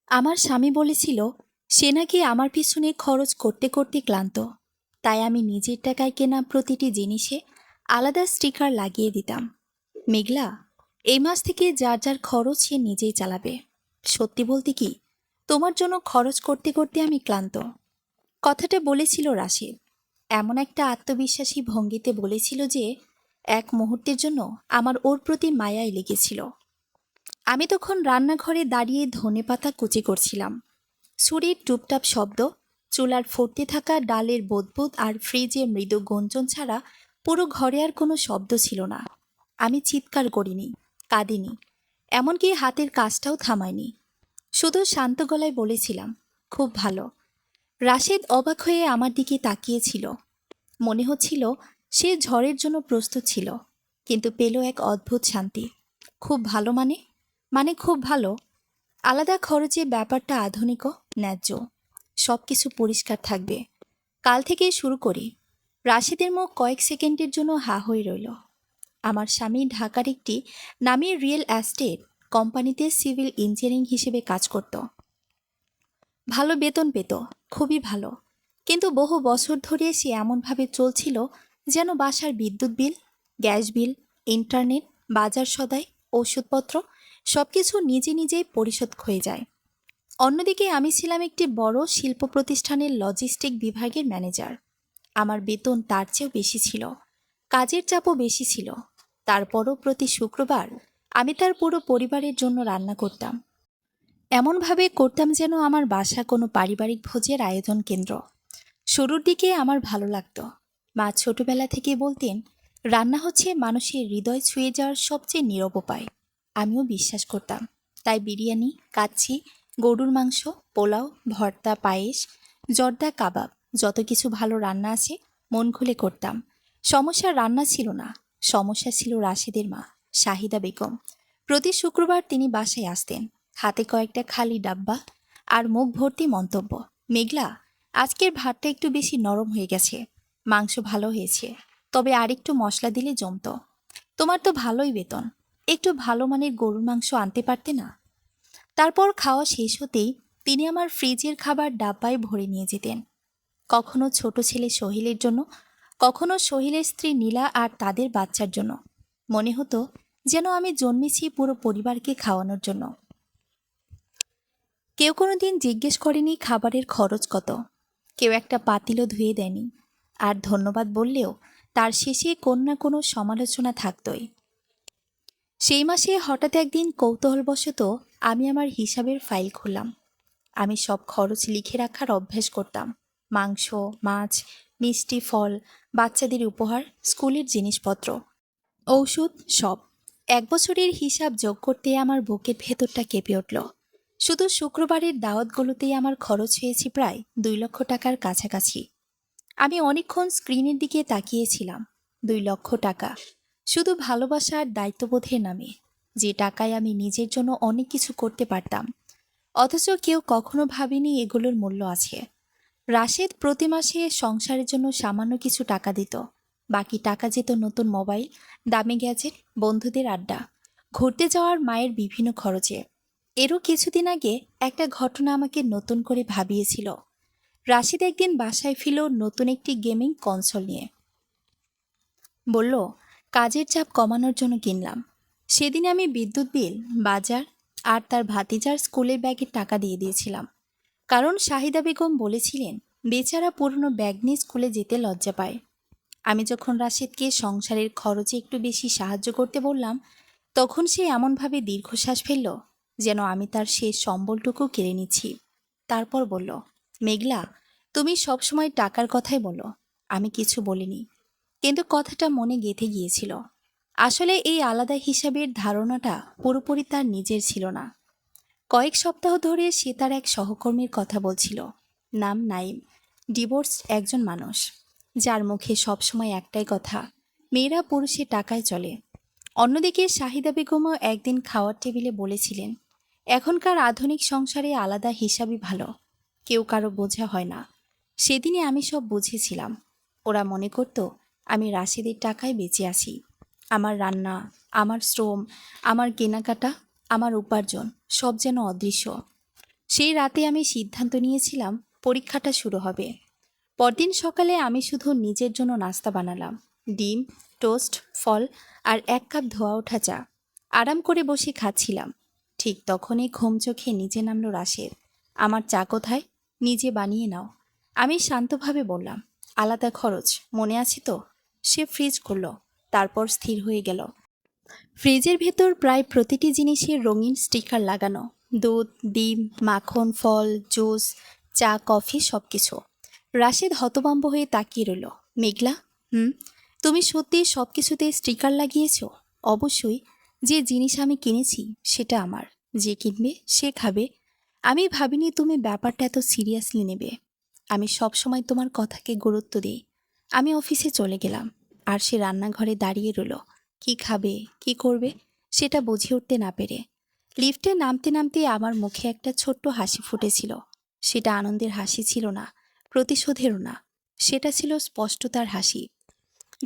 আমার স্বামী বলেছিল সে নাকি আমার পিছনে খরচ করতে করতে ক্লান্ত, তাই আমি নিজের টাকায় কেনা প্রতিটি জিনিসে আলাদা স্টিকার লাগিয়ে দিতাম। মেঘলা, এই মাস থেকে যার যার খরচ সে নিজেই চালাবে। সত্যি বলতে কি, তোমার জন্য খরচ করতে করতে আমি ক্লান্ত। কথাটা বলেছিল রাশিদ, এমন একটা আত্মবিশ্বাসী ভঙ্গিতে বলেছিল যে এক মুহূর্তের জন্য আমার ওর প্রতি মায়াই লেগেছিল। আমি তখন রান্নাঘরে দাঁড়িয়ে ধনেপাতা কুচি করছিলাম। ছুরির টুপটাপ শব্দ, চুলার ফুটতে থাকা ডালের বুদবুদ আর ফ্রিজে মৃদু গঞ্জন ছাড়া পুরো ঘরে আর কোনো শব্দ ছিল না। আমি চিৎকার করিনি, কাঁদিনি, এমনকি হাতের কাজটাও থামাইনি। শুধু শান্ত গলায় বলেছিলাম, খুব ভালো। রাশেদ অবাক হয়ে আমার দিকে তাকিয়েছিল। মনে হচ্ছিল সে ঝড়ের জন্য প্রস্তুত ছিল, কিন্তু পেল এক অদ্ভুত শান্তি। খুব ভালো মানে? মানে খুব ভালো। আলাদা খরচে ব্যাপারটা আধুনিক ও ন্যায্য। সব কিছু পরিষ্কার থাকবে। কাল থেকেই শুরু করি। রাশেদের মুখ কয়েক সেকেন্ডের জন্য হা হয়ে রইল। আমার স্বামী ঢাকার একটি নামী রিয়েল এস্টেট কোম্পানিতে সিভিল ইঞ্জিনিয়ারিং হিসেবে কাজ করত। ভালো বেতন পেত, খুবই ভালো। কিন্তু বহু বছর ধরে সে এমনভাবে চলছিল যেন বাসার বিদ্যুৎ বিল, গ্যাস বিল, ইন্টারনেট, বাজার সদাই, ওষুধপত্র সবকিছু নিজে নিজেই পরিশোধ হয়ে যায়। অন্যদিকে আমি ছিলাম একটি বড় শিল্প প্রতিষ্ঠানের লজিস্টিক বিভাগের ম্যানেজার। আমার বেতন তার চেয়েও বেশি ছিল, কাজের চাপও বেশি ছিল। তারপরও প্রতি শুক্রবার আমি তার পুরো পরিবারের জন্য রান্না করতাম। এমনভাবে করতাম যেন আমার বাসা কোনো পারিবারিক ভোজের আয়োজন কেন্দ্র। শুরুর দিকে আমার ভালো লাগতো। মা ছোটবেলা থেকে বলতেন, রান্না হচ্ছে মানুষের হৃদয় ছুঁয়ে যাওয়ার সবচেয়ে নীরব উপায়। আমিও বিশ্বাস করতাম। তাই বিরিয়ানি, কাচ্চি, গরুর মাংস, পোলাও, ভর্তা, পায়েস, জর্দা, কাবাব, যত কিছু ভালো রান্না আছে মন খুলে করতাম। সমস্যা রান্না ছিল না, সমস্যা ছিল রাশেদের মা, শাহিদা বেগম। প্রতি শুক্রবার তিনি বাসায় আসতেন, হাতে কয়েকটা খালি ডাব্বা আর মুখ ভর্তি মন্তব্য। মেঘলা, আজকের ভাতটা একটু বেশি নরম হয়ে গেছে। মাংস ভালো হয়েছে, তবে আরেকটু মশলা দিলে জমতো। তোমার তো ভালোই বেতন, একটু ভালো মানের গরুর মাংস আনতে পারতে না? তারপর খাওয়া শেষ হতেই তিনি আমার ফ্রিজের খাবার ডাব্বায় ভরে নিয়ে যেতেন। কখনো ছোট ছেলে সোহেলের জন্য, কখনো সোহেলের স্ত্রী নীলা আর তাদের বাচ্চার জন্য। মনে হতো যেন আমি জন্মেছি পুরো পরিবারকে খাওয়ানোর জন্য। কেউ কোনোদিন জিজ্ঞেস করেনি খাবারের খরচ কত। কেউ একটা পাতিলও ধুয়ে দেয়নি। আর ধন্যবাদ বললেও তার শেষে কোনো না কোনো সমালোচনা থাকতই। সেই মাসে হঠাৎ একদিন কৌতূহলবশত আমি আমার হিসাবের ফাইল খুললাম। আমি সব খরচ লিখে রাখার অভ্যাস করতাম। মাংস, মাছ, মিষ্টি, ফল, বাচ্চাদের উপহার, স্কুলের জিনিসপত্র, ঔষধ, সব। এক বছরের হিসাব যোগ করতে আমার বুকের ভেতরটা কেঁপে উঠল। শুধু শুক্রবারের দাওয়াতগুলোতেই আমার খরচ হয়েছে প্রায় 2 লক্ষ টাকার কাছাকাছি। আমি অনেকক্ষণ স্ক্রিনের দিকে তাকিয়েছিলাম। 2 লক্ষ টাকা, শুধু ভালোবাসা আর দায়িত্ববোধের নামে, যে টাকায় আমি নিজের জন্য অনেক কিছু করতে পারতাম। অথচ কেউ কখনো ভাবেনি এগুলোর মূল্য আছে। রাশেদ প্রতি মাসে সংসারের জন্য সামান্য কিছু টাকা দিত। বাকি টাকা যেত নতুন মোবাইল, দামি গ্যাজেট, বন্ধুদের আড্ডা, ঘুরতে যাওয়ার মায়ের বিভিন্ন খরচে। এরও কিছুদিন আগে একটা ঘটনা আমাকে নতুন করে ভাবিয়েছিল। রাশিদ একদিন বাসায় ফিরল নতুন একটি গেমিং কনসোল নিয়ে। বলল, কাজের চাপ কমানোর জন্য কিনলাম। সেদিন আমি বিদ্যুৎ বিল, বাজার আর তার ভাতিজার স্কুলের ব্যাগের টাকা দিয়ে দিয়েছিলাম। কারণ শাহিদা বেগম বলেছিলেন বেচারা পুরনো ব্যাগ নিয়ে স্কুলে যেতে লজ্জা পায়। আমি যখন রাশেদকে সংসারের খরচে একটু বেশি সাহায্য করতে বললাম, তখন সে এমনভাবে দীর্ঘশ্বাস ফেলল যেন আমি তার শেষ সম্বলটুকু কেড়ে নিচ্ছি। তারপর বলল, মেঘলা, তুমি সবসময় টাকার কথাই বলো। আমি কিছু বলিনি, কিন্তু কথাটা মনে গেঁথে গিয়েছিল। আসলে এই আলাদা হিসাবের ধারণাটা পুরোপুরি তার নিজের ছিল না। কয়েক সপ্তাহ ধরে সে তার এক সহকর্মীর কথা বলছিল, নাম নাইম, ডিভোর্স একজন মানুষ, যার মুখে সবসময় একটাই কথা, মেয়েরা পুরুষের টাকায় চলে। অন্যদিকে শাহিদা বেগমও একদিন খাওয়ার টেবিলে বলেছিলেন, এখনকার আধুনিক সংসারে আলাদা হিসাবই ভালো, কেউ কারো বোঝা হয় না। সেদিনই আমি সব বুঝেছিলাম। ওরা মনে করত আমি রাশেদের টাকায় বেঁচে আছি। আমার রান্না, আমার শ্রম, আমার কেনাকাটা, আমার উপার্জন সব যেন অদৃশ্য। সেই রাতে আমি সিদ্ধান্ত নিয়েছিলাম পরীক্ষাটা শুরু হবে। পরদিন সকালে আমি শুধু নিজের জন্য নাস্তা বানালাম, ডিম, টোস্ট, ফল আর 1 কাপ ধোয়া ওঠা চা। আরাম করে বসে খাচ্ছিলাম। ঠিক তখনই ঘুম চোখে নিচে নামলো রাশেদ। আমার চা কোথায়? নিজে বানিয়ে নাও। আমি শান্তভাবে বললাম, আলাদা খরচ, মনে আছে তো? সে ফ্রিজ করলো, তারপর স্থির হয়ে গেল। ফ্রিজের ভেতর প্রায় প্রতিটি জিনিসের রঙিন স্টিকার লাগানো, দুধ, ডিম, মাখন, ফল, জুস, চা, কফি সবকিছু। রাশেদ হতভম্ব হয়ে তাকিয়ে রইল। মেঘলা, হুম, তুমি সত্যি সবকিছুতে স্টিকার লাগিয়েছো? অবশ্যই। যে জিনিস আমি কিনেছি সেটা আমার, যে কিনবে সে খাবে। আমি ভাবিনি তুমি ব্যাপারটা এত সিরিয়াসলি নেবে। আমি সবসময় তোমার কথাকে গুরুত্ব দিই। আমি অফিসে চলে গেলাম, আর সে রান্নাঘরে দাঁড়িয়ে রইল। কি খাবে, কি করবে সেটা বুঝে উঠতে না পেরে। লিফটে নামতে নামতে আমার মুখে একটা ছোট্ট হাসি ফুটেছিল। সেটা আনন্দের হাসি ছিল না, প্রতিশোধেরও না। সেটা ছিল স্পষ্টতার হাসি।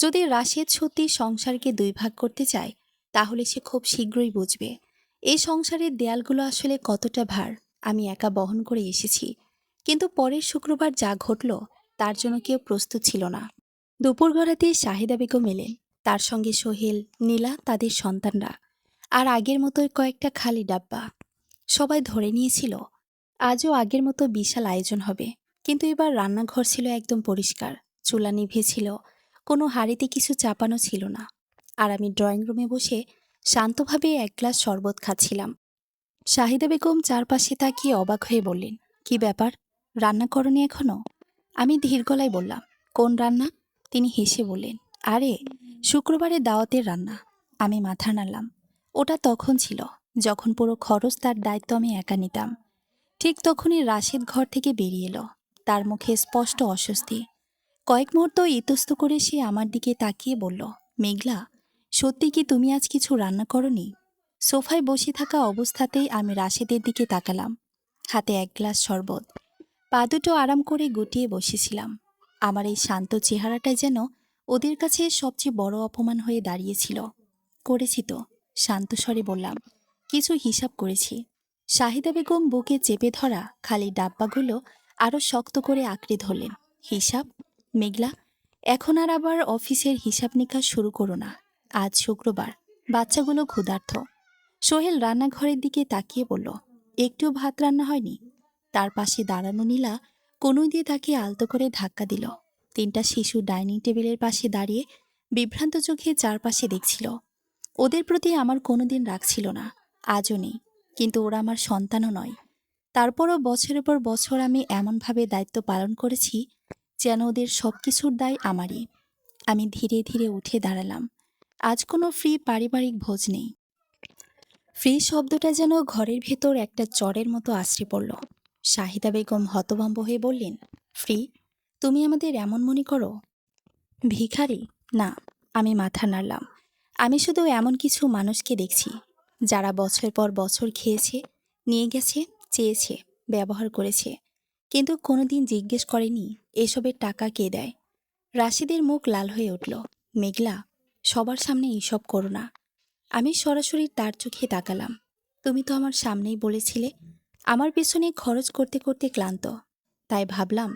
যদি রাশেদ সত্যি সংসারকে 2 ভাগ করতে চায়, তাহলে সে খুব শীঘ্রই বুঝবে এই সংসারের দেয়ালগুলো আসলে কতটা ভার আমি একা বহন করে এসেছি। কিন্তু পরের শুক্রবার যা ঘটল, তার জন্য কেউ প্রস্তুত ছিল না। দুপুর গড়াতে শাহিদা বেগম এলেন, তার সঙ্গে সোহেল, নীলা, তাদের সন্তানরা, আর আগের মতোই কয়েকটা খালি ডাব্বা। সবাই ধরে নিয়েছিল আজও আগের মতো বিশাল আয়োজন হবে। কিন্তু এবার রান্নাঘর ছিল একদম পরিষ্কার, চুলা নিভে ছিল, কোনো হাঁড়িতে কিছু চাপানো ছিল না। আর আমি ড্রয়িং রুমে বসে শান্তভাবে 1 গ্লাস শরবত খাচ্ছিলাম। শাহিদা বেগম চারপাশে তাকিয়ে অবাক হয়ে বললেন, কি ব্যাপার, রান্না করনি এখনো? আমি ধীর গলায় বললাম, কোন রান্না? তিনি হেসে বললেন, আরে, শুক্রবারে দাওয়াতের রান্না। আমি মাথা নাড়লাম। ওটা তখন ছিল যখন পুরো খরচ তার দায়িত্ব আমি একা নিতাম। ঠিক তখনই রাশেদ ঘর থেকে বেরিয়ে এলো। তার মুখে স্পষ্ট অস্বস্তি। কয়েক মুহূর্ত ইতস্ত করে সে আমার দিকে তাকিয়ে বলল, মেঘলা, সত্যি কি তুমি আজ কিছু রান্না করনি? সোফায় বসে থাকা অবস্থাতেই আমি রাশেদের দিকে তাকালাম। হাতে 1 গ্লাস শরবত, পা দুটো আরাম করে গুটিয়ে বসেছিলাম। আমার এই শান্ত চেহারাটা যেন ওদের কাছে সবচেয়ে বড় অপমান হয়ে দাঁড়িয়েছিল। করেছি তো, শান্ত স্বরে বললাম, কিছু হিসাব করেছি। শাহিদা বেগম বুকে চেপে ধরা খালি ডাব্বাগুলো আরো শক্ত করে আঁকড়ে ধরলেন। হিসাব? মেঘলা, এখন আর আবার অফিসের হিসাব নিকাশ শুরু করো না। আজ শুক্রবার, বাচ্চাগুলো ক্ষুধার্ত। সোহেল রান্নাঘরের দিকে তাকিয়ে বলল, একটু ভাত রান্না হয়নি? তার পাশে দাঁড়ানো নীলা কনুই দিয়ে তাকে আলতো করে ধাক্কা দিল। 3টা শিশু ডাইনিং টেবিলের পাশে দাঁড়িয়ে বিভ্রান্ত চোখে চারপাশে দেখছিল। ওদের প্রতি আমার কোনোদিন রাগ ছিল না, আজও নেই। কিন্তু ওরা আমার সন্তানও নয়। তারপরও বছরের পর বছর আমি এমনভাবে দায়িত্ব পালন করেছি যেন ওদের সবকিছুর দায় আমারই। আমি ধীরে ধীরে উঠে দাঁড়ালাম। আজ কোনো ফ্রি পারিবারিক ভোজ নেই। ফ্রি শব্দটা যেন ঘরের ভেতর একটা চরের মতো আছড়ে পড়ল। শাহিদা বেগম হতভম্ব হয়ে বললেন, ফ্রি? তুমি আমাদের এমন মনে করো? ভিখারি? না। আমি মাথা নাড়লাম। আমি শুধু এমন কিছু মানুষকে দেখছি যারা বছর পর বছর খেয়েছে, নিয়ে গেছে, চেয়েছে, ব্যবহার করেছে, কিন্তু কোনোদিন জিজ্ঞেস করেনি এসবের টাকা কে দেয়। রাশিদের মুখ লাল হয়ে উঠল। মেঘলা, সবার সামনে এইসব করো না। আমি সরাসরি তার চোখে তাকালাম। তুমি তো আমার সামনেই বলেছিলে আমার পেছনে খরচ করতে করতে ক্লান্ত। তাই ভাবলাম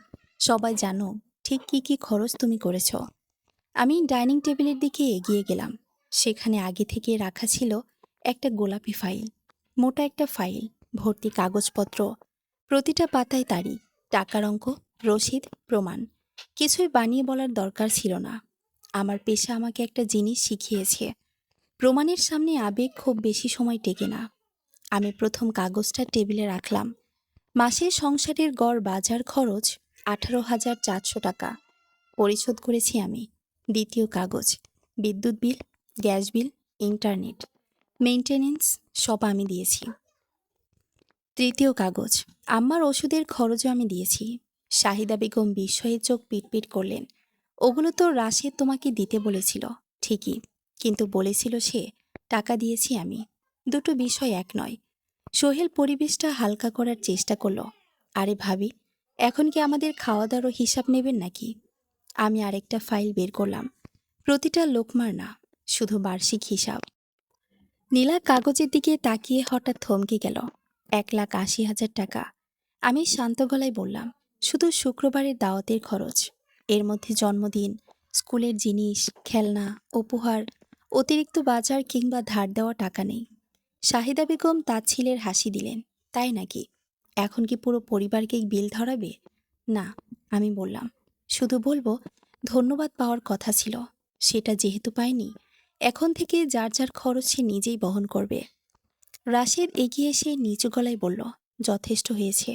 সবাই জানো ঠিক কি কি খরচ তুমি করেছ। আমি ডাইনিং টেবিলের দিকে এগিয়ে গেলাম। সেখানে আগে থেকে রাখা ছিল একটা গোলাপি ফাইল, মোটা একটা ফাইল, ভর্তি কাগজপত্র। প্রতিটা পাতায় তারিখ, টাকার অঙ্ক, রসিদ, প্রমাণ। কিছুই বানিয়ে বলার দরকার ছিল না। আমার পেশা আমাকে একটা জিনিস শিখিয়েছে, প্রমাণের সামনে আবেগ খুব বেশি সময় টেকে না। আমি প্রথম কাগজটা টেবিলে রাখলাম। মাসের সংসারের গড় বাজার খরচ 18,400 টাকা। পরিশোধ করেছি আমি। দ্বিতীয় কাগজ, বিদ্যুৎ বিল, গ্যাস বিল, ইন্টারনেট, মেইনটেনেন্স সব আমি দিয়েছি। তৃতীয় কাগজ, আম্মার ওষুধের খরচও আমি দিয়েছি। শাহিদা বেগম বিস্ময়ে চোখ পিটপিট করলেন। ওগুলো তো রাশেদ তোমাকে দিতে বলেছিল, ঠিকই, কিন্তু বলেছিল সে, টাকা দিয়েছি আমি। দুটো বিষয় এক নয়। সোহেল পরিবেশটা হালকা করার চেষ্টা করলো। আরে ভাবি, এখন কি আমাদের খাওয়া দাওয়ারও হিসাব নেবেন নাকি? আমি আরেকটা ফাইল বের করলাম। প্রতিটা লোকমার না, শুধু বার্ষিক হিসাব। নীলা কাগজের দিকে তাকিয়ে হঠাৎ থমকে গেল। 1,80,000 টাকা। আমি শান্ত গলায় বললাম, শুধু শুক্রবারের দাওয়াতের খরচ। এর মধ্যে জন্মদিন, স্কুলের জিনিস, খেলনা, উপহার, অতিরিক্ত বাজার কিংবা ধার দেওয়া টাকা নেই। শাহিদা বেগম তাচ্ছিলের হাসি দিলেন। তাই নাকি? এখন কি পুরো পরিবারকেই বিল ধরাবে? না, আমি বললাম, শুধু বলবো ধন্যবাদ পাওয়ার কথা ছিল, সেটা যেহেতু পাইনি, এখন থেকে যার যার খরচ সে নিজেই বহন করবে। রাশেদ এগিয়ে এসে নিচু গলায় বলল, যথেষ্ট হয়েছে।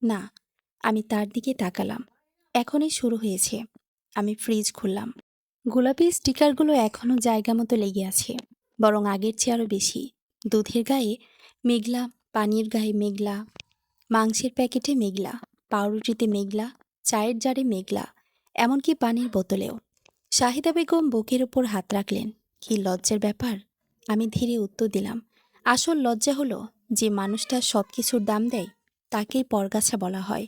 না, আমি তার দিকে তাকালাম। এখনই শুরু হয়েছে। আমি ফ্রিজ খুললাম। গোলাপি স্টিকারগুলো এখনো জায়গা মতো লেগে আছে, বরং আগের চেয়ে আরও বেশি। দুধের গায়ে মেঘলা, পানির গায়ে মেঘলা, মাংসের প্যাকেটে মেঘলা, পাউরুটিতে মেঘলা, চায়ের জারে মেঘলা, এমনকি পানির বোতলেও। শাহিদা বেগম বুকের ওপর হাত রাখলেন। কি লজ্জার ব্যাপার! আমি ধীরে উত্তর দিলাম, আসল লজ্জা হলো যে মানুষটা সব কিছুর দাম দেয় তাকেই পরগাছা বলা হয়।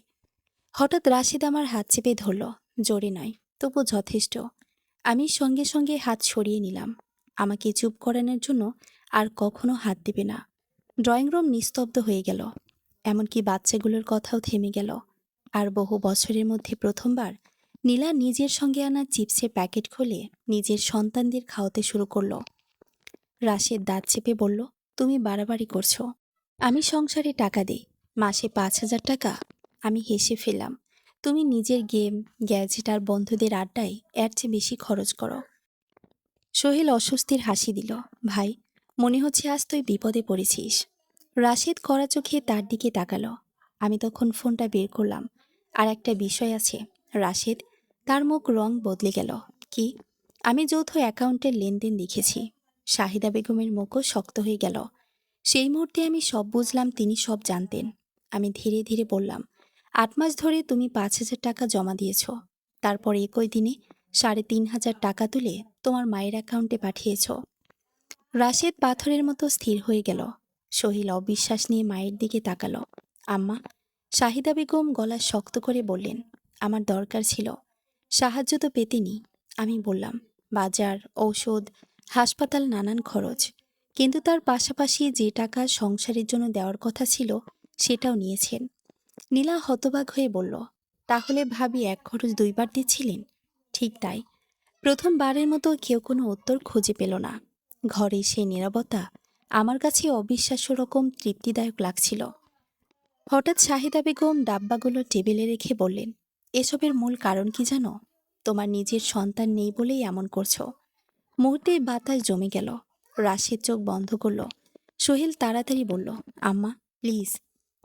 হঠাৎ রাশিদ আমার হাত চেপে ধরল, জোরে নয়, তবু যথেষ্ট। আমি সঙ্গে সঙ্গে হাত সরিয়ে নিলাম। আমাকে চুপ করানোর জন্য আর কখনো হাত দেবে না। ড্রয়িং রুম নিস্তব্ধ হয়ে গেল, এমনকি বাচ্চাগুলোর কথাও থেমে গেল। আর বহু বছরের মধ্যে প্রথমবার নীলা নিজের সঙ্গে আনা চিপসের প্যাকেট খুলে নিজের সন্তানদের খাওয়াতে শুরু করল। রাশেদ দাঁত চেপে বলল, তুমি বাড়াবাড়ি করছো। আমি সংসারে টাকা দেই, মাসে 5,000 টাকা। আমি হেসে ফেললাম। তুমি নিজের গেম, গ্যাজেট আর বন্ধুদের আড্ডায় এর চেয়ে বেশি খরচ করো। সোহেল অস্বস্তির হাসি দিল। ভাই, মনে হচ্ছে আজ তুই বিপদে পড়েছিস। রাশেদ কড়া চোখে তার দিকে তাকালো। আমি তখন ফোনটা বের করলাম। আর একটা বিষয় আছে রাশেদ। তার মুখ রং বদলে গেল। কি? আমি যৌথ অ্যাকাউন্টের লেনদেন দেখেছি। শাহিদা বেগমের মুখও শক্ত হয়ে গেল। সেই মুহূর্তে আমি সব বুঝলাম, তিনি সব জানতেন। আমি ধীরে ধীরে বললাম, 8 মাস ধরে তুমি 5,000 টাকা জমা দিয়েছ। তারপর একই দিনে 3,500 টাকা তুলে তোমার মায়ের অ্যাকাউন্টে পাঠিয়েছ। রাশেদ পাথরের মতো স্থির হয়ে গেল। সোহেল অবিশ্বাস নিয়ে মায়ের দিকে তাকালো। আম্মা? শাহিদা বেগম গলা শক্ত করে বললেন, আমার দরকার ছিল, সাহায্য তো পেতেনি। আমি বললাম, বাজার, ঔষধ, হাসপাতাল, নানান খরচ। কিন্তু তার পাশাপাশি যে টাকা সংসারের জন্য দেওয়ার কথা ছিল সেটাও নিয়েছেন। নীলা হতবাক হয়ে বলল, তাহলে ভাবি এক খরচ দুইবার দিচ্ছিলেন? ঠিক তাই। প্রথমবারের মতো কেউ কোনো উত্তর খুঁজে পেল না। ঘরে সেই নীরবতা আমার কাছে অবিশ্বাস্য রকম তৃপ্তিদায়ক লাগছিল। হঠাৎ শাহিদা বেগম ডাব্বাগুলো টেবিলে রেখে বললেন, এসবের মূল কারণ কি জানো? তোমার নিজের সন্তান নেই বলেই এমন করছো। মুহূর্তে বাতাস জমে গেল। রাশেদ চোখ বন্ধ করল। সোহেল তাড়াতাড়ি বলল, আম্মা প্লিজ।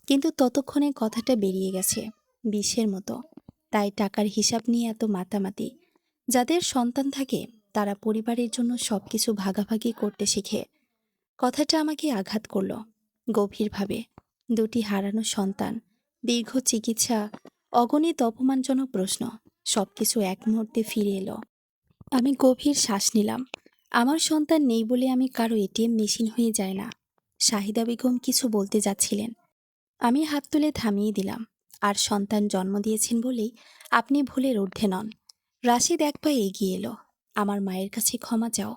কিন্তু ততক্ষণে কথাটা বেরিয়ে গেছে, বিষের মতো। তাই টাকার হিসাব নিয়ে এত মাতামাতি। যাদের সন্তান থাকে তারা পরিবারের জন্য সবকিছু ভাগাভাগি করতে শিখে। কথাটা আমাকে আঘাত করল গভীরভাবে। দুটি হারানো সন্তান, দীর্ঘ চিকিৎসা, অগণিত অপমানজনক প্রশ্ন, সবকিছু এক মুহূর্তে ফিরে এলো। আমি গভীর শ্বাস নিলাম। আমার সন্তান নেই বলে আমি কারো এটিএম মেশিন হয়ে যায় না। শাহিদা বেগম কিছু বলতে যাচ্ছিলেন, আমি হাত তুলে থামিয়ে দিলাম। আর সন্তান জন্ম দিয়েছেন বলেই আপনি ভুলের ঊর্ধ্বে নন। রাশিদ এক পা এগিয়ে এলো। আমার মায়ের কাছে ক্ষমা চাও।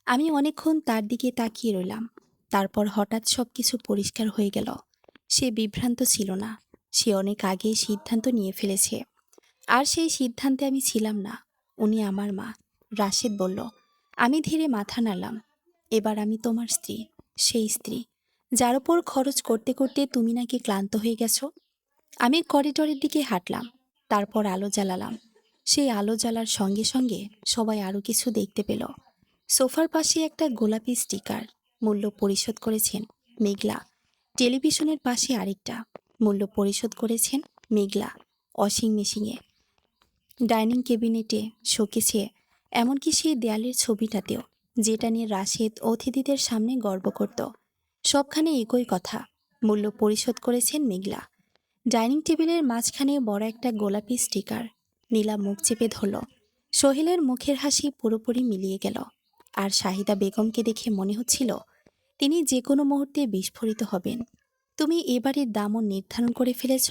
আমি অনেকক্ষণ তার দিকে তাকিয়ে রইলাম। তারপর হঠাৎ সবকিছু পরিষ্কার হয়ে গেল। সে বিভ্রান্ত ছিল না। সে অনেক আগেই সিদ্ধান্ত নিয়ে ফেলেছে। আর সেই সিদ্ধান্তে আমি ছিলাম না। উনি আমার মা। রাশেদ বলল। আমি ধীরে মাথা নাড়লাম। এবার আমি তোমার স্ত্রী, সেই স্ত্রী যার উপর খরচ করতে করতে তুমি নাকি ক্লান্ত হয়ে গেছো। আমি করিডোরের দিকে হাঁটলাম। তারপর আলো জ্বালালাম। সেই আলো জ্বালার সঙ্গে সঙ্গে সবাই আরও কিছু দেখতে পেল। সোফার পাশে একটা গোলাপি স্টিকার, মূল্য পরিশোধ করেছেন মেঘলা। টেলিভিশনের পাশে আরেকটা, মূল্য পরিশোধ করেছেন মেঘলা। ওয়াশিং মেশিনে, ডাইনিং ক্যাবিনেটে, শোকেসে, এমনকি সেই দেয়ালের ছবিটাতেও, যেটা নিয়ে রাশেদ অতিথিদের সামনে গর্ব করত। সবখানে একই কথা, মূল্য পরিশোধ করেছেন মেঘলা। ডাইনিং টেবিলের মাঝখানে বড় একটা গোলাপি স্টিকার। নীলা মুখ চেপে ধরল। সোহেলের মুখের হাসি পুরোপুরি মিলিয়ে গেল। আর শাহিদা বেগমকে দেখে মনে হচ্ছিল তিনি যে কোনো মুহূর্তে বিস্ফোরিত হবেন। তুমি এবারের দামও নির্ধারণ করে ফেলেছ?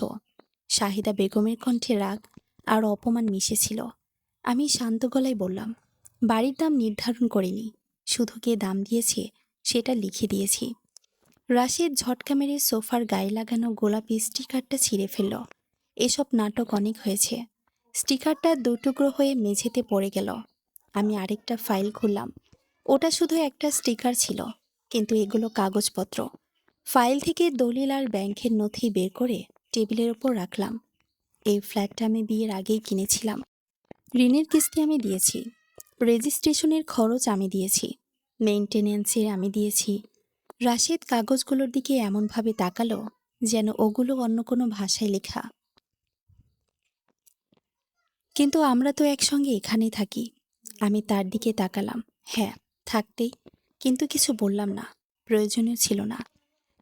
শাহিদা বেগমের কণ্ঠে রাগ আর অপমান মিশেছিল। আমি শান্ত গলায় বললাম, বাড়ির দাম নির্ধারণ করিনি, শুধু কে দাম দিয়েছে সেটা লিখে দিয়েছি। রাশেদ ঝটকা মেরে সোফার গায়ে লাগানো গোলাপি স্টিকারটা ছিঁড়ে ফেলল। এসব নাটক অনেক হয়েছে। স্টিকারটা দুটুকরো হয়ে মেঝেতে পড়ে গেল। আমি আরেকটা ফাইল খুললাম। ওটা শুধু একটা স্টিকার ছিল, কিন্তু এগুলো কাগজপত্র। ফাইল থেকে দলিল আর ব্যাংকের নথি বের করে টেবিলের ওপর রাখলাম। এই ফ্ল্যাটটা আমি বিয়ের আগেই কিনেছিলাম। ঋণের কিস্তি আমি দিয়েছি, রেজিস্ট্রেশনের খরচ আমি দিয়েছি, মেইনটেনেন্সের আমি দিয়েছি। রাশেদ কাগজগুলোর দিকে এমনভাবে তাকালো যেন ওগুলো অন্য কোনো ভাষায় লেখা। কিন্তু আমরা তো একসঙ্গে এখানেই থাকি। আমি তার দিকে তাকালাম। হ্যাঁ, থাকতেই, কিন্তু কিছু বললাম না। প্রয়োজনীয় ছিল না।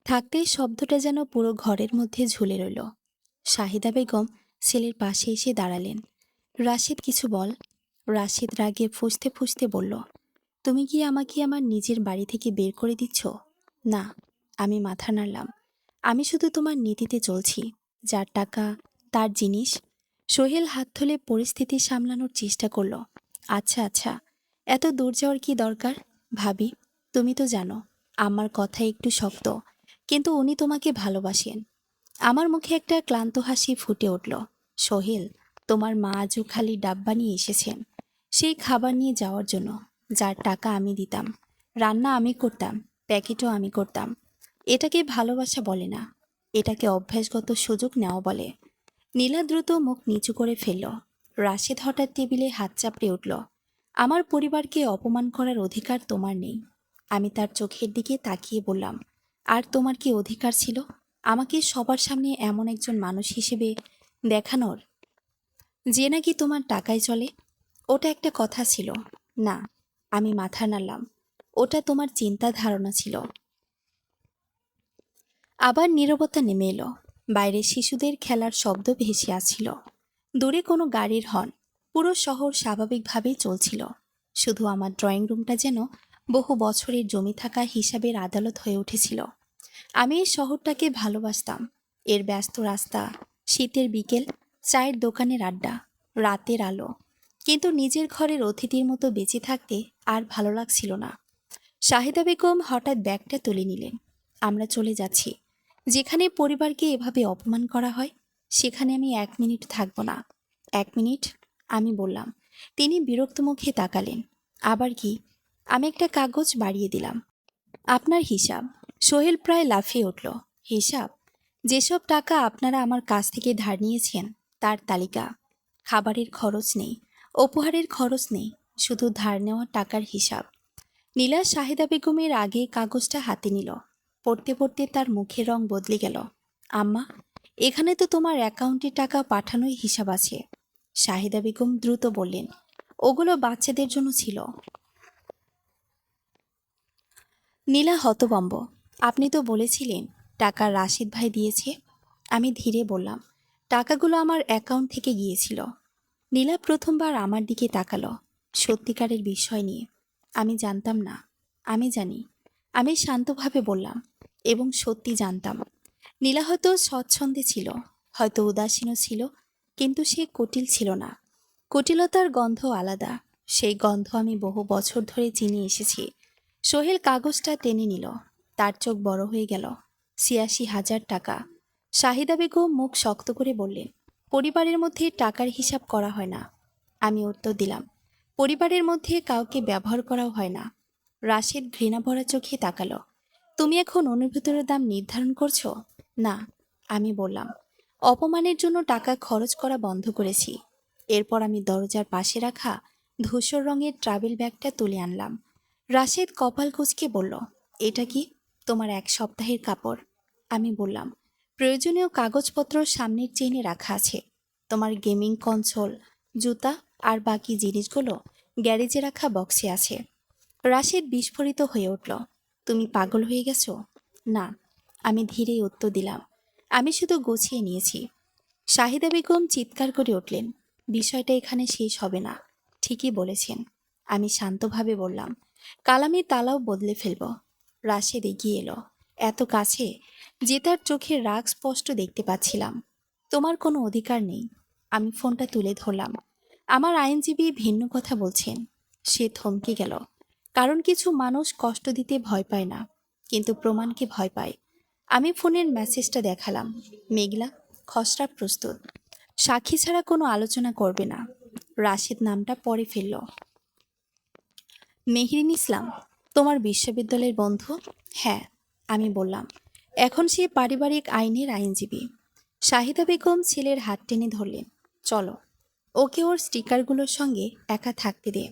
থাকতেই শব্দটা যেন পুরো ঘরের মধ্যে ঝুলে রইল। শাহিদা বেগম ছেলের পাশে এসে দাঁড়ালেন। রাশেদ কিছু বল। রাশেদ রাগে ফুঁসতে ফুঁসতে বলল, তুমি কি আমাকে আমার নিজের বাড়ি থেকে বের করে দিচ্ছ? না। আমি মাথা নাড়লাম। আমি শুধু তোমার নীতিতে চলছি। যার টাকা তার জিনিস। সোহেল হাত তুলে পরিস্থিতি সামলানোর চেষ্টা করলো। আচ্ছা আচ্ছা, এত দূর যাওয়ার কি দরকার? ভাবি, তুমি তো জানো আমার কথা একটু শক্ত, কিন্তু উনি তোমাকে ভালোবাসেন। আমার মুখে একটা ক্লান্ত হাসি ফুটে উঠল। সোহেল, তোমার মা আজও খালি ডাব্বা নিয়ে এসেছেন, সেই খাবার নিয়ে যাওয়ার জন্য, যার টাকা আমি দিতাম। রান্না আমি করতাম, প্যাকেটও আমি করতাম। এটাকে ভালোবাসা বলে না, এটাকে অভ্যাসগত সুযোগ নেওয়া বলে। নীলা দ্রুত মুখ নিচু করে ফেলল। রাশেদ হঠাৎ টেবিলে হাত চাপড়ে উঠল। আমার পরিবারকে অপমান করার অধিকার তোমার নেই। আমি তার চোখের দিকে তাকিয়ে বললাম, আর তোমার কি অধিকার ছিল আমাকে সবার সামনে এমন একজন মানুষ হিসেবে দেখানোর, যে নাকি তোমার টাকায় চলে? ওটা একটা কথা ছিল না। আমি মাথা নাড়লাম। ওটা তোমার চিন্তা ধারণা ছিল। আবার নীরবতা নেমে এলো। বাইরে শিশুদের খেলার শব্দ ভেসে আসছিল। দূরে কোনো গাড়ির হর্ন। পুরো শহর স্বাভাবিকভাবেই চলছিল। শুধু আমার ড্রয়িং রুমটা যেন বহু বছরের জমি থাকা হিসাবের আদালত হয়ে উঠেছিল। আমি এই শহরটাকে ভালোবাসতাম। এর ব্যস্ত রাস্তা, শীতের বিকেল, চায়ের দোকানের আড্ডা, রাতের আলো। কিন্তু নিজের ঘরের অতিথির মতো বেঁচে থাকতে আর ভালো লাগছিল না। শাহিদা বেগম হঠাৎ ব্যাগটা তুলে নিলেন। আমরা চলে যাচ্ছি। যেখানে পরিবারকে এভাবে অপমান করা হয়, সেখানে আমি 1 মিনিট থাকবো না। 1 মিনিট? আমি বললাম। তিনি বিরক্ত মুখে তাকালেন। আবার কি? আমি একটা কাগজ বাড়িয়ে দিলাম। আপনার হিসাব। সোহেল প্রায় লাফিয়ে উঠল। হিসাব? যেসব টাকা আপনারা আমার কাছ থেকে ধার নিয়েছেন তার তালিকা। খাবারের খরচ নেই, উপহারের খরচ নেই, শুধু ধার নেওয়া টাকার হিসাব। নীলা শাহিদা বেগমের আগে কাগজটা হাতে নিল। পড়তে পড়তে তার মুখের রং বদলে গেল। আম্মা, এখানে তো তোমার অ্যাকাউন্টে টাকা পাঠানোই হিসাব আছে। শাহিদা বেগম দ্রুত বললেন, ওগুলো বাচ্চাদের জন্য ছিল। নীলা হতবম্ব। আপনি তো বলেছিলেন টাকা রাশিদ ভাই দিয়েছে। আমি ধীরে বললাম, টাকাগুলো আমার অ্যাকাউন্ট থেকে গিয়েছিল। নীলা প্রথমবার আমার দিকে তাকালো, সত্যিকারের বিষয় নিয়ে। আমি জানতাম না। আমি জানি। আমি শান্তভাবে বললাম, এবং সত্যি জানতাম। নীলা হয়তো স্বচ্ছন্দে ছিল, হয়তো উদাসীনও ছিল, কিন্তু সে কুটিল ছিল না। কুটিলতার গন্ধ আলাদা। সেই গন্ধ আমি বহু বছর ধরে চিনি এসেছি। সোহেল কাগজটা টেনে নিল। তার চোখ বড় হয়ে গেল। ৮৬,০০০ টাকা। শাহিদা বেগম মুখ শক্ত করে বললেন, পরিবারের মধ্যে টাকার হিসাব করা হয় না। আমি উত্তর দিলাম, পরিবারের মধ্যে কাউকে ব্যবহার করাও হয় না। রাশেদ ঘৃণা ভরা চোখে তাকালো। তুমি এখন অনুভূতির দাম নির্ধারণ করছো? না। আমি বললাম, অপমানের জন্য টাকা খরচ করা বন্ধ করেছি। এরপর আমি দরজার পাশে রাখা ধূসর রঙের ট্রাভেল ব্যাগটা তুলে আনলাম। রাশেদ কপাল কুঁচকে বলল, এটা কি? তোমার 1 সপ্তাহের কাপড়। আমি বললাম, প্রয়োজনীয় কাগজপত্র সামনের চেইনে রাখা আছে। তোমার গেমিং কনসোল, জুতা আর বাকি জিনিসগুলো গ্যারেজে রাখা বক্সে আছে। রাশেদ বিস্ফোরিত হয়ে উঠল। তুমি পাগল হয়ে গেছো? না। আমি ধীরেই উত্তর দিলাম, আমি শুধু গুছিয়ে নিয়েছি। শাহিদা বেগম চিৎকার করে উঠলেন, বিষয়টা এখানে শেষ হবে না। ঠিকই বলেছেন। আমি শান্তভাবে বললাম, কাল আমি তালাও বদলে ফেলব। রাশেদ এগিয়ে এলো, এত কাছে যে তার চোখের রাগ স্পষ্ট দেখতে পাচ্ছিলাম। তোমার কোনো অধিকার নেই। আমি ফোনটা তুলে ধরলাম। আমার আইনজীবী ভিন্ন কথা বলছেন। সে থমকে গেল, কারণ কিছু মানুষ কষ্ট দিতে ভয় পায় না। কিন্তু প্রমাণকে ভয় পায়। আমি ফোনের মেসেজটা দেখালাম। মেঘলা, খসড়া প্রস্তুত। সাক্ষী ছাড়া কোনো আলোচনা করবে না। রাশেদ নামটা পরে ফেলল। মেহরিন ইসলাম, তোমার বিশ্ববিদ্যালয়ের বন্ধু? হ্যাঁ, আমি বললাম। এখন সে পারিবারিক আইনের আইনজীবী। শাহিদা বেগম ছেলের হাত টেনে ধরলেন। চলো, ওকে ওর স্টিকারগুলোর সঙ্গে একা থাকতে দে।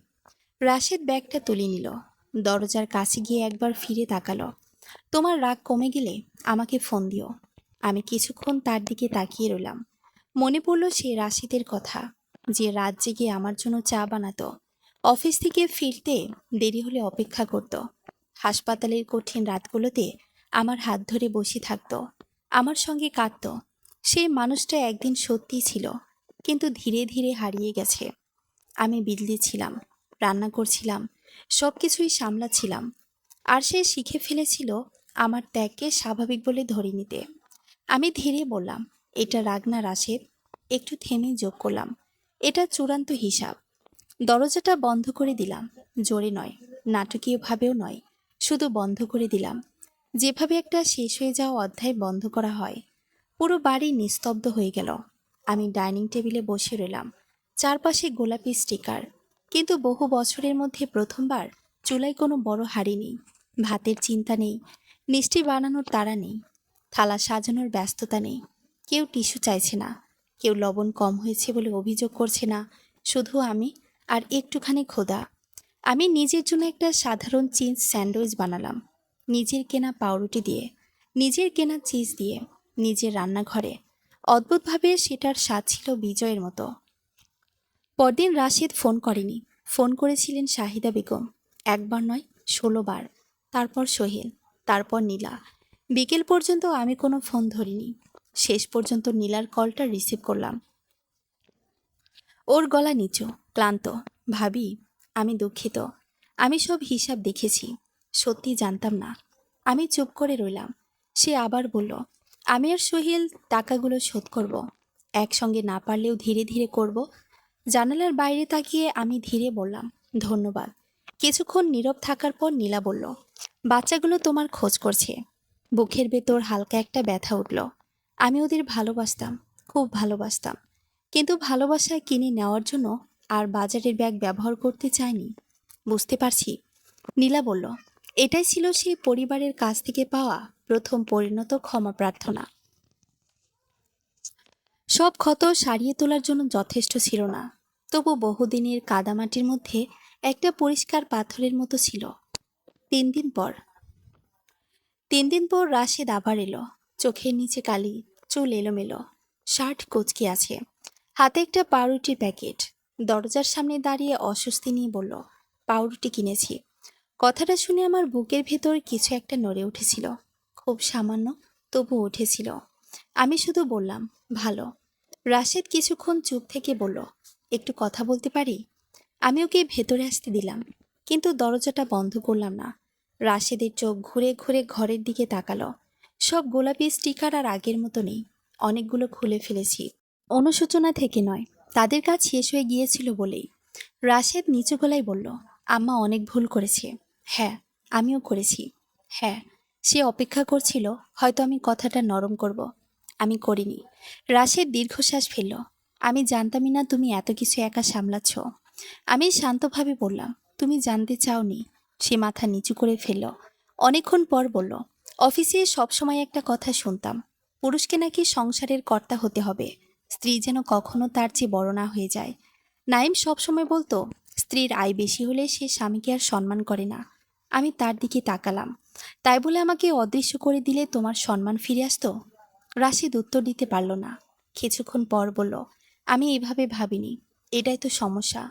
রাশেদ ব্যাগটা তুলে নিল। দরজার কাছে গিয়ে একবার ফিরে তাকালো। তোমার রাগ কমে গেলে আমাকে ফোন দিও। আমি কিছুক্ষণ তার দিকে তাকিয়ে রইলাম। মনে পড়ল সে রাশিদের কথা, যে রাত জেগে আমার জন্য চা বানাতো, অফিস থেকে ফিরতে দেরি হলে অপেক্ষা করত, হাসপাতালের কঠিন রাতগুলোতে আমার হাত ধরে বসে থাকতো, আমার সঙ্গে কাঁদতো। সেই মানুষটা একদিন সত্যিই ছিল, কিন্তু ধীরে ধীরে হারিয়ে গেছে। আমি বিদলি ছিলাম, রান্না করছিলাম, সব কিছুই সামলাচ্ছিলাম, আর সে শিখে ফেলেছিল আমার ত্যাগকে স্বাভাবিক বলে ধরে নিতে। আমি ধীরে বললাম, এটা রাগ না রাশেদ। একটু থেমে যোগ করলাম, এটা চূড়ান্ত হিসাব। দরজাটা বন্ধ করে দিলাম, জোরে নয়, নাটকীয়ভাবেও নয়, শুধু বন্ধ করে দিলাম, যেভাবে একটা শেষ হয়ে যাওয়া অধ্যায় বন্ধ করা হয়। পুরো বাড়ি নিস্তব্ধ হয়ে গেল। আমি ডাইনিং টেবিলে বসে রইলাম, চারপাশে গোলাপি স্টিকার, কিন্তু বহু বছরের মধ্যে প্রথমবার চুলায় কোনো বড় হাঁড়ি নেই, ভাতের চিন্তা নেই, মিষ্টি বানানোর তাড়া নেই, থালা সাজানোর ব্যস্ততা নেই। কেউ টিস্যু চাইছে না, কেউ লবণ কম হয়েছে বলে অভিযোগ করছে না, শুধু আমি আর একটুখানি ক্ষুধা। আমি নিজের জন্য একটা সাধারণ চিজ স্যান্ডউইচ বানালাম, নিজের কেনা পাউরুটি দিয়ে, নিজের কেনা চিজ দিয়ে, নিজের রান্নাঘরে। অদ্ভুতভাবে সেটার স্বাদ ছিল বিজয়ের মতো। পরদিন রাশেদ ফোন করেনি। ফোন করেছিলেন শাহিদা বেগম, একবার নয়, 16 বার। তারপর সোহেল, তারপর নীলা। বিকেল পর্যন্ত আমি কোনো ফোন ধরিনি। শেষ পর্যন্ত নীলার কলটা রিসিভ করলাম। ওর গলা নিচু, ক্লান্ত। ভাবি, আমি দুঃখিত। আমি সব হিসাব দেখেছি, সত্যি জানতাম না। আমি চুপ করে রইলাম। সে আবার বলল, আমি আর সোহেল টাকাগুলো শোধ করব, একসঙ্গে না পারলেও ধীরে ধীরে করব। জানালার বাইরে তাকিয়ে আমি ধীরে বললাম, ধন্যবাদ। কিছুক্ষণ নীরব থাকার পর নীলা বলল, বাচ্চাগুলো তোমার খোঁজ করছে। বুকের ভেতর হালকা একটা ব্যথা উঠল। আমি ওদের ভালোবাসতাম, খুব ভালোবাসতাম, কিন্তু ভালোবাসা কিনে নেওয়ার জন্য আর বাজারের ব্যাগ ব্যবহার করতে চাইনি। বুঝতে পারছি। নীলা বলল, এটাই ছিল সেই পরিবারের কাছ থেকে পাওয়া প্রথম পরিণত ক্ষমা প্রার্থনা। সব ক্ষত সারিয়ে তোলার জন্য যথেষ্ট ছিল না, তবু বহুদিনের কাদামাটির মধ্যে একটা পরিষ্কার পাথরের মতো ছিল। 3 দিন পর 3 দিন পর রাশেদ আবার এলো। চোখের নিচে কালি, চুল এলোমেলো, শার্ট কুঁচকে আছে, হাতে একটা পাউরুটির প্যাকেট। দরজার সামনে দাঁড়িয়ে অস্বস্তি নিয়ে বলল, পাউরুটি কিনেছি। কথাটা শুনে আমার বুকের ভেতর কিছু একটা নড়ে উঠেছিল, খুব সামান্য, তবু উঠেছিল। আমি শুধু বললাম, ভালো। রাশেদ কিছুক্ষণ চুপ থেকে বলল, একটু কথা বলতে পারি? আমি ওকে ভেতরে আসতে দিলাম, কিন্তু দরজাটা বন্ধ করলাম না। রাশেদের চোখ ঘুরে ঘুরে ঘরের দিকে তাকালো। সব গোলাপি স্টিকার আর আগের মতো নেই, অনেকগুলো খুলে ফেলেছি। অনুশোচনা থেকে নয়, তাদের কাজ শেষ হয়ে গিয়েছিল বলেই। রাশেদ নিচু গলায় বলল, আম্মা অনেক ভুল করেছে। হ্যাঁ, আমিও করেছি। হ্যাঁ। সে অপেক্ষা করছিল হয়তো আমি কথাটা নরম করব। আমি করিনি। রাশেদ দীর্ঘশ্বাস ফেলল। আমি জানতামই না তুমি এত কিছু একা সামলাচ্ছ। আমি শান্তভাবে বললাম, তুমি জানতে চাওনি। সে মাথা নিচু করে ফেলল। অনেকক্ষণ পর বলল, অফিসে সবসময় একটা কথা শুনতাম, পুরুষকে নাকি সংসারের কর্তা হতে হবে, স্ত্রী যেন কখনো তার চেয়ে বড় না হয়ে যায়। নাইম সবসময় বলতো, স্ত্রীর আয় বেশি হলে সে স্বামীকে আর সম্মান করে না। আমি তার দিকে তাকালাম। তাই বলে আমাকে অদৃশ্য করে দিলে তোমার সম্মান ফিরে আসতো? রাশিদ উত্তর দিতে পারল না। কিছুক্ষণ পর বলল, আমি এইভাবে ভাবিনি, এটাই তো সমস্যা।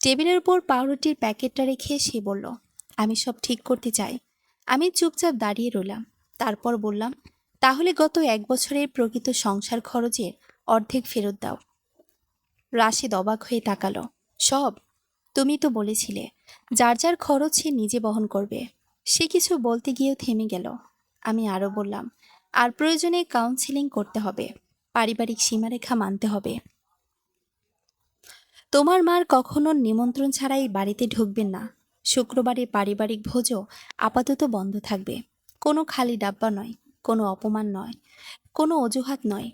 টেবিলের উপর পাউরুটির প্যাকেটটা রেখে সে বলল, আমি সব ঠিক করতে চাই। আমি চুপচাপ দাঁড়িয়ে রইলাম। তারপর বললাম, তাহলে গত 1 বছরের প্রকৃত সংসার খরচের অর্ধেক ফেরত দাও। রাশিদ অবাক হয়ে তাকালো। সব? তুমি তো বলেছিলে যার যার খরচ সে নিজে বহন করবে। সে কিছু বলতে গিয়েও থেমে গেল। আমি আরও বললাম, আর প্রয়োজনে কাউন্সিলিং করতে হবে, পারিবারিক সীমারেখা মানতে হবে। তোমার মার কখনো নিমন্ত্রণ ছাড়াই বাড়িতে ঢুকবেন না। শুক্রবারে পারিবারিক ভোজও আপাতত বন্ধ থাকবে। কোনো খালি ডাব্বা নয়, কোনো অপমান নয়, কোনো অজুহাত নয়।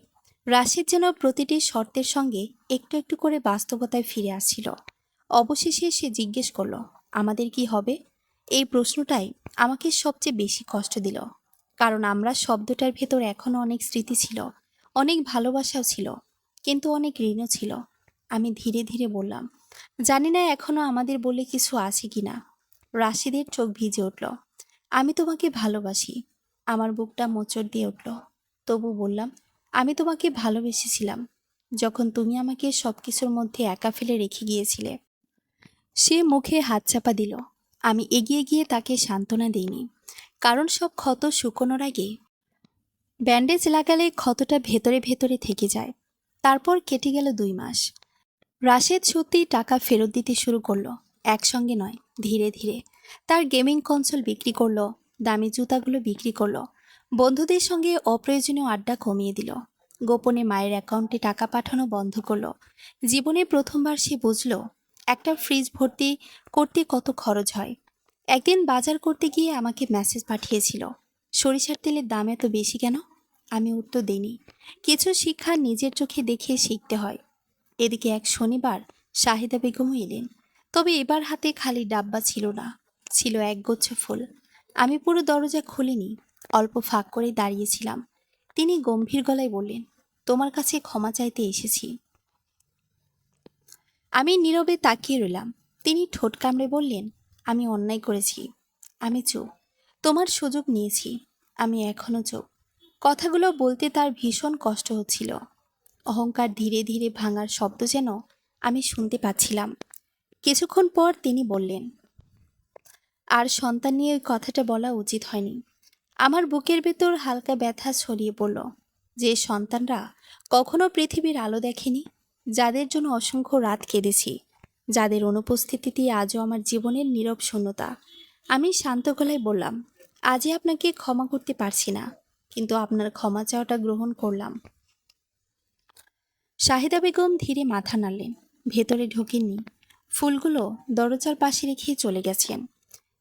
রাশিদ যেন প্রতিটি শর্তের সঙ্গে একটু একটু করে বাস্তবতায় ফিরে আসছিল। অবশেষে সে জিজ্ঞেস করল, আমাদের কি হবে? এই প্রশ্নটাই আমাকে সবচেয়ে বেশি কষ্ট দিল, কারণ আমরা শব্দটার ভেতর এখনো অনেক স্মৃতি ছিল, অনেক ভালোবাসাও ছিল, কিন্তু অনেক ঋণও ছিল। আমি ধীরে ধীরে বললাম, জানি না এখনো আমাদের বলে কিছু আছে কিনা। রাশিদের চোখ ভিজে উঠল। আমি তোমাকে ভালোবাসি। আমার বুকটা মোচড় দিয়ে উঠল। তবু বললাম, আমি তোমাকে ভালোবেসেছিলাম যখন তুমি আমাকে সবকিছুর মধ্যে একা ফেলে রেখে গিয়েছিলে। সে মুখে হাত চাপা দিল। আমি এগিয়ে গিয়ে তাকে সান্ত্বনা দিইনি, কারণ সব ক্ষত শুকোনোর আগে ব্যান্ডেজ লাগালে ক্ষতটা ভেতরে ভেতরে থেকে যায়। তারপর কেটে গেল 2 মাস। রাশেদ সত্যিই টাকা ফেরত দিতে শুরু করলো, একসঙ্গে নয়, ধীরে ধীরে। তার গেমিং কনসোল বিক্রি করলো, দামি জুতাগুলো বিক্রি করলো, বন্ধুদের সঙ্গে অপ্রয়োজনীয় আড্ডা কমিয়ে দিল, গোপনে মায়ের অ্যাকাউন্টে টাকা পাঠানো বন্ধ করলো। জীবনে প্রথমবার সে বুঝল একটা ফ্রিজ ভর্তি করতে কত খরচ হয়। একদিন বাজার করতে গিয়ে আমাকে মেসেজ পাঠিয়েছিল, সরিষার তেলের দাম এত বেশি কেন? আমি উত্তর দিইনি। কিছু শিক্ষা নিজের চোখে দেখে শিখতে হয়। এদিকে এক শনিবার শাহিদা বেগমও এলেন। তবে এবার হাতে খালি ডাব্বা ছিল না, ছিল একগুচ্ছ ফুল। আমি পুরো দরজা খুলিনি, অল্প ফাঁক করে দাঁড়িয়েছিলাম। তিনি গম্ভীর গলায় বললেন, তোমার কাছে ক্ষমা চাইতে এসেছি। আমি নীরবে তাকিয়ে রইলাম। তিনি ঠোঁট কামড়ে বললেন, আমি অন্যায় করেছি। আমি চুপ। তোমার সুযোগ নিয়েছি। আমি এখনো চুপ। কথাগুলো বলতে তার ভীষণ কষ্ট হচ্ছিল। অহংকার ধীরে ধীরে ভাঙার শব্দ যেন আমি শুনতে পাচ্ছিলাম। কিছুক্ষণ পর তিনি বললেন, আর সন্তান নিয়ে ওই কথাটা বলা উচিত হয়নি। আমার বুকের ভেতর হালকা ব্যথা ছড়িয়ে পড়ল। যে সন্তানরা কখনো পৃথিবীর আলো দেখেনি, যাদের জন্য অসংখ্য রাত কেঁদেছি, যাদের অনুপস্থিতিতে আজও আমার জীবনের নীরব শূন্যতা। আমি শান্ত গলায় বললাম, আজই আপনাকে ক্ষমা করতে পারছি না, কিন্তু আপনার ক্ষমা চাওয়াটা গ্রহণ করলাম। শাহিদা বেগম ধীরে মাথা নাড়লেন, ভেতরে ঢোকেননি। ফুলগুলো দরজার পাশে রেখে চলে গেছেন।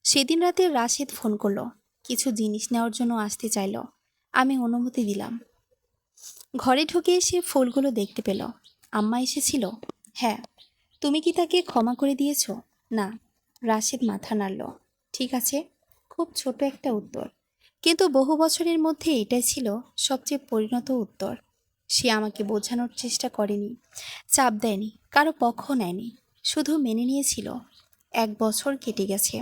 সেদিন রাতে রাশেদ ফোন করলো, কিছু জিনিস নেওয়ার জন্য আসতে চাইল। আমি অনুমতি দিলাম। ঘরে ঢুকে এসে ফুলগুলো দেখতে পেল। আম্মা এসেছিল? হ্যাঁ। তুমি কি তাকে ক্ষমা করে দিয়েছ? না। রাশেদ মাথা নাড়ল। ঠিক আছে, খুব ছোট একটা উত্তর, কিন্তু বহু বছরের মধ্যে এটাই ছিল সবচেয়ে পরিণত উত্তর। সে আমাকে বোঝানোর চেষ্টা করেনি, চাপ দেয়নি, কারো পক্ষ নেয়নি, শুধু মেনে নিয়েছিল। 1 বছর কেটে গেছে।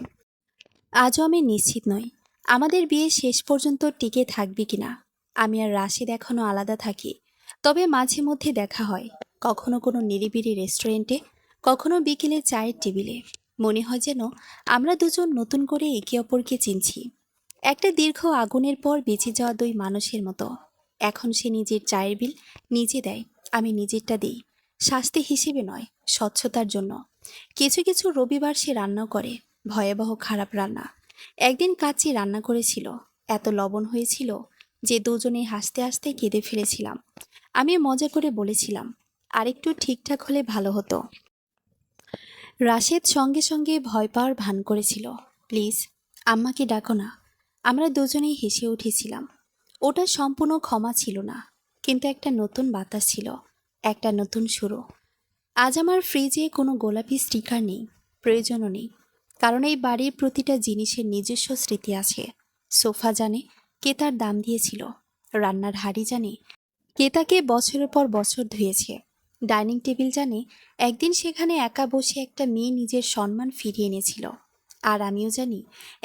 আজও আমি নিশ্চিত নই আমাদের বিয়ে শেষ পর্যন্ত টিকে থাকবে কিনা। আমি আর রাশেদ এখনো আলাদা থাকি, তবে মাঝে মধ্যে দেখা হয়। কখনো কোনো নিরিবিলি রেস্টুরেন্টে, কখনো বিকেলে চায়ের টেবিলে। মনে হয় যেন আমরা দুজন নতুন করে একে অপরকে চিনছি। একটা দীর্ঘ আগুনের পর বেঁচে যাওয়া 2 মানুষের মতো। এখন সে নিজের চায়ের বিল নিজে দেয়, আমি নিজেরটা দিই। শাস্তি হিসেবে নয়, স্বচ্ছতার জন্য। কিছু কিছু রবিবার সে রান্নাও করে, ভয়াবহ খারাপ রান্না। একদিন কাচ্চি রান্না করেছিল, এত লবণ হয়েছিল যে দুজনে হাসতে হাসতে কেঁদে ফেলেছিলাম। আমি মজা করে বলেছিলাম, আরেকটু ঠিকঠাক হলে ভালো হতো। রাশেদ সঙ্গে সঙ্গে ভয় পাওয়ার ভান করেছিল। প্লিজ, আম্মাকে ডাকো না। আমরা দুজনেই হেসে উঠেছিলাম। ওটা সম্পূর্ণ ক্ষমা ছিল না, কিন্তু একটা নতুন বাতাস ছিল, একটা নতুন শুরু। আজ আমার ফ্রিজে কোনো গোলাপি স্টিকার নেই, প্রয়োজনও নেই, কারণ এই বাড়ির প্রতিটা জিনিসের নিজস্ব স্মৃতি আছে। সোফা জানে কে তার দাম দিয়েছিল, রান্নার হাঁড়ি জানে কে তাকে বছরের পর বছর ধুয়েছে, ডাইনিং টেবিল জানে একদিন সেখানে একা বসে একটা মেয়ে নিজের সম্মান ফিরিয়ে এনেছিল। আর আমিও জানি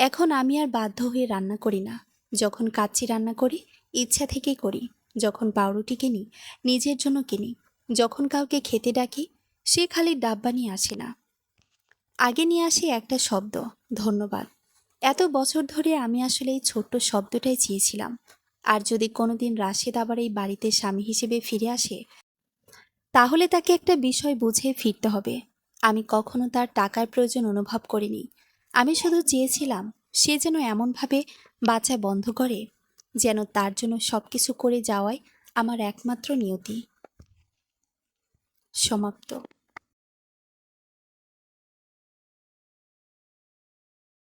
এখন আমি আর বাধ্য হয়ে রান্না করি না। যখন কাচ্চি রান্না করি, ইচ্ছা থেকেই করি। যখন পাউরুটি কিনি, নিজের জন্য কিনি। যখন কাউকে খেতে ডাকি, সে খালি ডাব্বা নিয়ে আসে না, আগে নিয়ে আসে একটা শব্দ, ধন্যবাদ। এত বছর ধরে আমি আসলে এই ছোট্ট শব্দটাই চেয়েছিলাম। আর যদি কোনোদিন রাশেদ আবার এই বাড়িতে স্বামী হিসেবে ফিরে আসে, তাহলে তাকে একটা বিষয় বুঝিয়ে ফিরতে হবে। আমি কখনো তার টাকার প্রয়োজন অনুভব করিনি। আমি শুধু চেয়েছিলাম সে যেন এমনভাবে বাঁচা বন্ধ করে, যেন তার জন্য সবকিছু করে যাওয়াই আমার একমাত্র নিয়তি। সমাপ্ত।